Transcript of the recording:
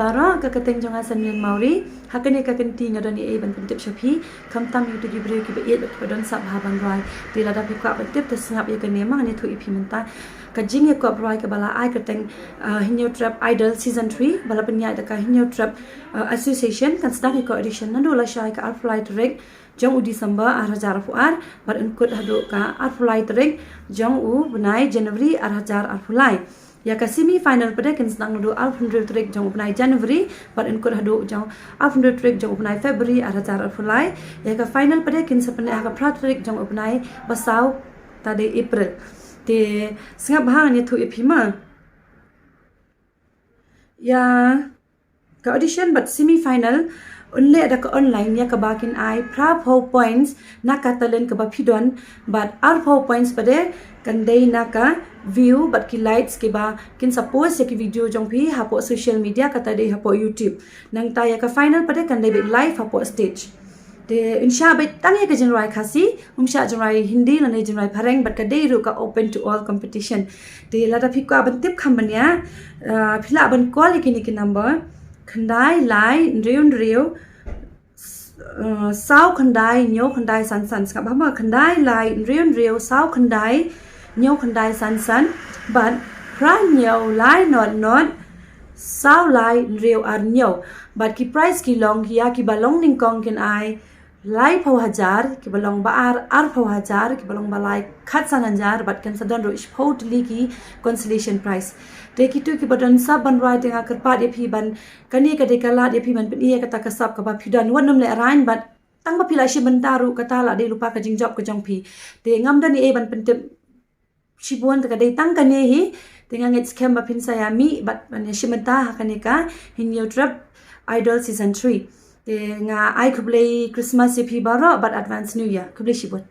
bara ka kateng jonga sanmian mauri hakane ka kanti ngadani e ban pentip shopi kamtam yu tugi bre ki be ba don sab haban rwai ti lada pi kwa pentip te sngap ye kane ma ne thu ipi menta ka jingïakob rwai ka bala ai kateng Hynñiewtrep Idol season 3 bala penya da ka Hynñiewtrep association kan sdang ko edition nando la shai ka alflight reg jong u December arhajar fuar bar unkut hadu ka alflight reg jong u bunai January arhajar alfulai ya ka semi final pada kan sedang nadu 100 trek jong upnai January bar unkut hadu jong 100 trek jong upnai February arhajar alfulai ya ka final pada kan sepene ka prat trek jong upnai basau tadi April te sengap bahang ni thu ipima ya ka audition but semi final only ada ke online ya ke bakin ai pra points naka talent ke bapidon but ar points pada kan dei naka view but ki lights ke ba kin suppose ya ki video jong pi hapo social media kata dei hapo YouTube nang ta ya ke final pada kan dei live hapo stage de insya Allah tang ya ke jenrai khasi umsha jenrai hindi na ne jenrai phareng but ka dei ru ka open to all competition de lada phi ka ban tip khambania phila ban call ki ni ki number khandai lai riu sao khandai nyo khandai san san ska bama khandai lai riu sao khandai nyo khandai san san but pra nyo lai not sao lai riu ar nyo but ki price ki long ya ki balong ning kong ken ai lai pau hajar ki balong ba ar pau hajar ki balong ba lai khat san hajar but kan sadan ro sport ligi consolation prize de kitu ki badon sab ban rai tenga kerpa de phi ban kani ka de kala de phi ban pni ka ta ka sab ka ba phidan wonum le rain but tang ba phila shi ban taru ka ta la de lupa ka jingjob ka jong phi de ngam dan e ban pentep shibon ka de tang ka ne hi tenga ngets kem ba phin saya mi but ban shimenta ha kani ka Hynñiewtrep Idol season 3 de nga ai kublei Christmas phi baro but advance new year kublei shibon